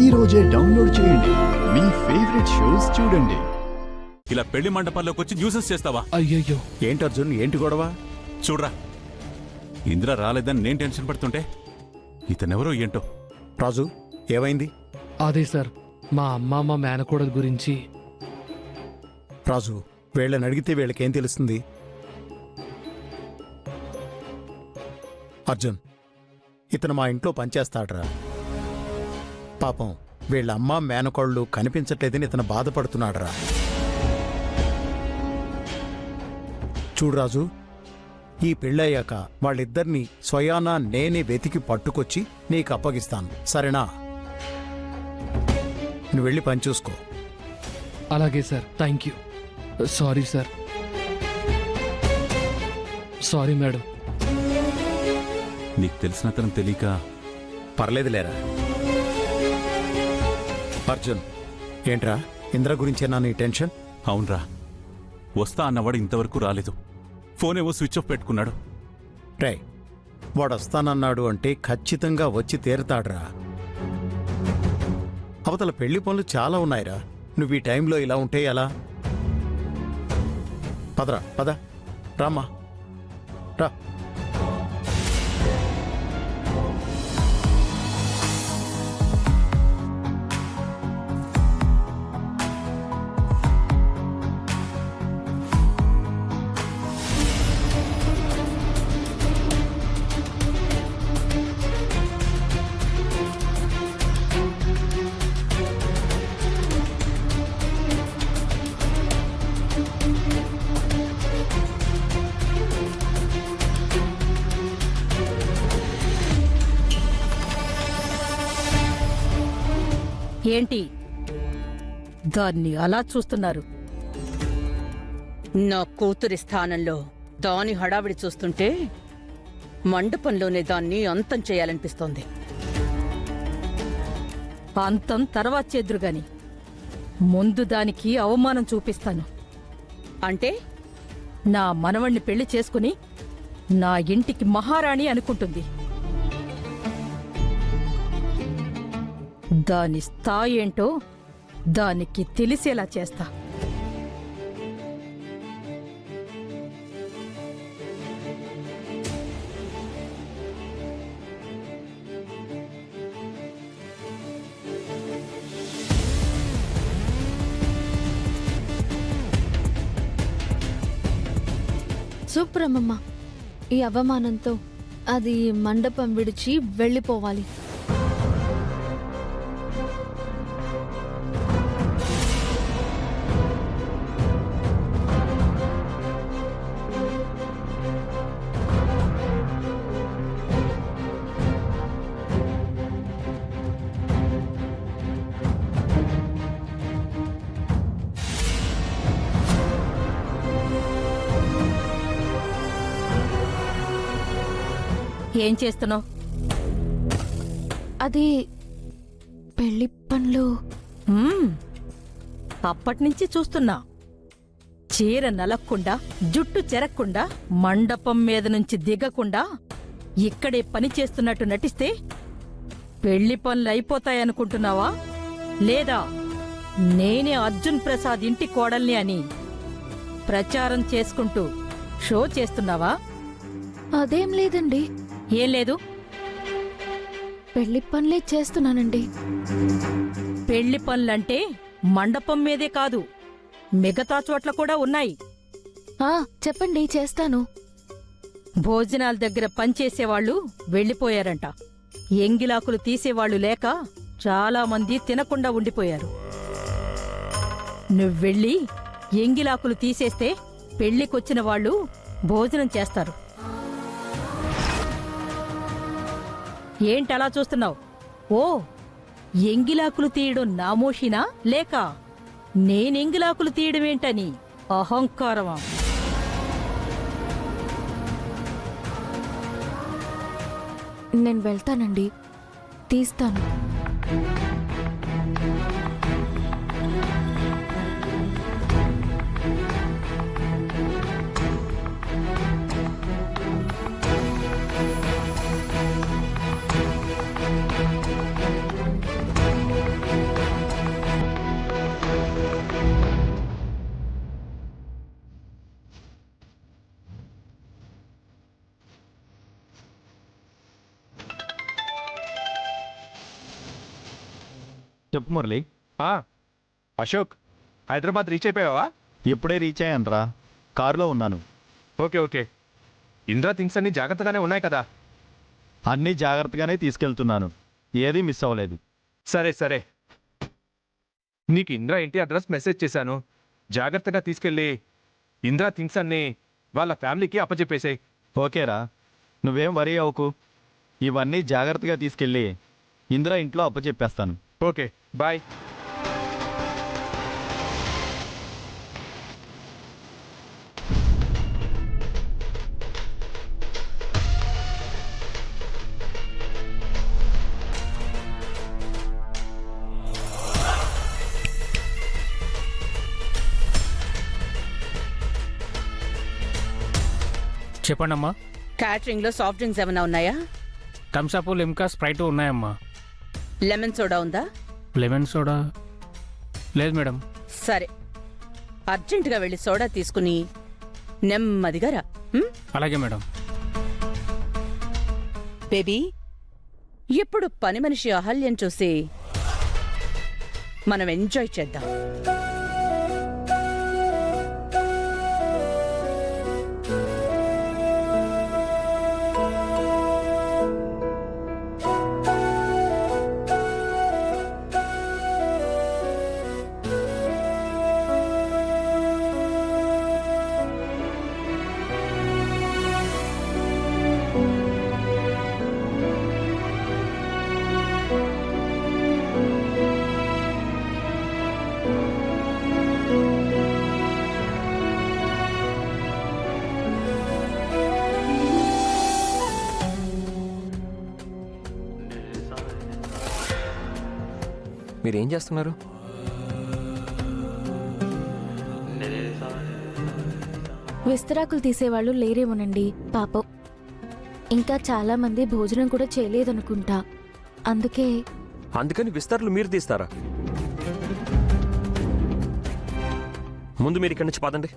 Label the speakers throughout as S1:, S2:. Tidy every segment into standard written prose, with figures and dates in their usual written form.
S1: ఈ రోజే డౌన్లోడ్ చేయండి. మీ ఫేవరెట్ షోస్ చూడండి.
S2: ఇలా పెళ్లి మండపాల్లోకి వచ్చి న్యూసెన్స్ చేస్తావా?
S3: అయ్యయ్యో,
S4: ఏంటి అర్జున్, ఏంటి గొడవ?
S2: చూడరా, ఇందిరా రాలేదని నేను టెన్షన్ పడుతుంటే ఇతనెవరో ఏంటో.
S4: రాజు, ఏమైంది?
S3: అదే సార్, మా అమ్మ మా మేనకోడల గురించి.
S4: రాజు, వీళ్ళని అడిగితే వీళ్ళకేం తెలుస్తుంది? అర్జున్, ఇతను మా ఇంట్లో పనిచేస్తాడ్రా. పాపం వీళ్ళ అమ్మ మేనకోళ్ళు కనిపించట్లేదని ఇతను బాధపడుతున్నాడురా. చూడు రాజు, ఈ పెళ్ళయ్యాక వాళ్ళిద్దరినీ స్వయానా నేనే వెతికి పట్టుకొచ్చి నీకు అప్పగిస్తాను, సరేనా? నువ్వు వెళ్ళి పని చూసుకో.
S3: అలాగే sir, thank you. Sorry sir. Sorry madam.
S2: నీకు తెలిసినతనం తెలియక.
S4: పర్లేదులేరా. అర్జున్, ఏంట్రా, ఇంద్ర గురించేనా నీ టెన్షన్?
S2: అవునరా, వస్తా అన్నవాడు ఇంతవరకు రాలేదు. ఫోనేవో స్విచ్ ఆఫ్ పెట్టుకున్నాడు.
S4: రే, వాడు వస్తానన్నాడు అంటే ఖచ్చితంగా వచ్చి తీరతాడ్రా. అవతల పెళ్లి పనులు చాలా ఉన్నాయిరా. నువ్వు ఈ టైంలో ఇలా ఉంటే ఎలా? పదరా, పద, రామ్మా, రా.
S5: ఏంటి దాన్ని అలా చూస్తున్నారు? నా కూతురి స్థానంలో దాని హడావిడి చూస్తుంటే మండపంలోనే దాన్ని అంతం చేయాలనిపిస్తోంది. అంతం తర్వాత చేద్దురుగాని ముందు దానికి అవమానం చూపిస్తాను. అంటే నా మనవణ్ణి పెళ్లి చేసుకుని నా ఇంటికి మహారాణి అనుకుంటుంది. దాని స్థాయి ఏంటో దానికి తెలిసేలా చేస్తా.
S6: సుప్రమమ్మ, ఈ అవమానంతో అది మండపం విడిచి వెళ్ళిపోవాలి.
S5: ఏం చేస్తున్నావు?
S6: అది పెళ్లి పనులు.
S5: అప్పటినుంచి చూస్తున్నా. చీర నలక్కుండా, జుట్టు చెరక్కుండా, మండపం మీద నుంచి దిగకుండా ఇక్కడే పని చేస్తున్నట్టు నటిస్తే పెళ్లి పనులు అయిపోతాయనుకుంటున్నావా? లేదా నేనే అర్జున్ ప్రసాద్ ఇంటి కోడల్ని అని ప్రచారం చేసుకుంటూ షో చేస్తున్నావా?
S6: అదేం లేదండి.
S5: ఏం లేదు?
S6: పెళ్లి పనులే చేస్తున్నానండి.
S5: పెళ్లి పనులంటే మండపం మీదే కాదు, మిగతా చోట్ల కూడా ఉన్నాయి.
S6: చెప్పండి, చేస్తాను.
S5: భోజనాల దగ్గర పనిచేసేవాళ్లు వెళ్ళిపోయారంట. ఎంగిలాకులు తీసేవాళ్లు లేక చాలా మంది తినకుండా ఉండిపోయారు. నువ్వెళ్ళి ఎంగిలాకులు తీసేస్తే పెళ్లికొచ్చిన వాళ్ళు భోజనం చేస్తారు. ఏంటలా చూస్తున్నావు? ఓ, ఎంగిలాకులు తీయడం నామోషినా లేక నేనెంగిలాకులు తీయడమేంటని అహంకారమా?
S6: నేను వెళ్తానండి, తీస్తాను.
S7: చెప్పు మురళి.
S8: అశోక్, హైదరాబాద్ రీచ్ అయిపోయావా?
S7: ఇప్పుడే రీచ్ అయ్యానురా, కారులో ఉన్నాను.
S8: Okay okay. ఇంద్రా థింగ్స్ అన్ని జాగ్రత్తగానే ఉన్నాయి కదా?
S7: అన్నీ జాగ్రత్తగానే తీసుకెళ్తున్నాను, ఏదీ మిస్ అవ్వలేదు.
S8: సరే సరే. నీకు ఇంద్రా ఇంటి అడ్రస్ మెసేజ్ చేశాను. జాగ్రత్తగా తీసుకెళ్ళి ఇంద్రా థింగ్స్ అన్ని వాళ్ళ ఫ్యామిలీకి అప్పచెప్పేసాయి.
S7: ఓకేరా, నువ్వేం వరీ అవ్వకు. ఇవన్నీ జాగ్రత్తగా తీసుకెళ్ళి ఇందిరా ఇంట్లో అప్పచెప్పేస్తాను.
S8: Okay bye.
S9: చెప్పండమ్మా.
S10: క్యాటరింగ్ లో సాఫ్ట్ డ్రింక్స్ ఏమైనా ఉన్నాయా?
S9: థమ్స్అప్, లిమ్కా, స్ప్రైట్ ఉన్నాయమ్మా.
S10: లెమన్ సోడా ఉందా?
S9: లెమన్ సోడా లేదు మేడం.
S10: సరే, అర్జెంటుగా వెళ్ళి సోడా తీసుకుని నెమ్మదిగా రా.
S9: అలాగే మేడం.
S10: బేబీ, ఇప్పుడు పని మనిషి అహల్యం చూసి మనం ఎంజాయ్ చేద్దాం.
S11: మీరేం చేస్తున్నారు?
S6: విస్తరాకులు తీసేవాళ్ళు లేరేమోనండి పాపం. ఇంకా చాలా మంది భోజనం కూడా చేయలేదనుకుంటా,
S11: అందుకని విస్తర్లు మీరు తీస్తారా? ముందు మీరు ఇక్కడి నుంచి పదండి.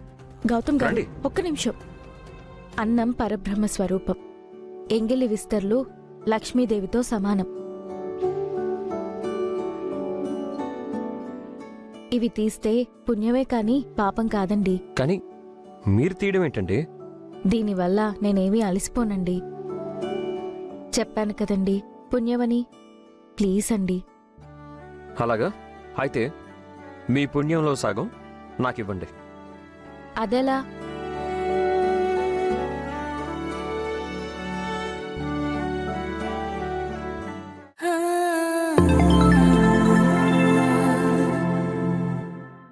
S6: గౌతమ్ గారు,
S11: రండి.
S6: ఒక్క నిమిషం. అన్నం పరబ్రహ్మ స్వరూపం. ఎంగిలి విస్తర్లు లక్ష్మీదేవితో సమానం. ఇవి తీస్తే పుణ్యమే కాని పాపం కాదండి.
S11: కానీ మీరు తీయడం ఏంటండి?
S6: దీనివల్ల నేనేమీ అలసిపోనండి. చెప్పాను కదండి పుణ్యమని. ప్లీజ్ అండి.
S11: అలాగా? అయితే మీ పుణ్యంలో సగం నాకివ్వండి.
S6: అదెలా?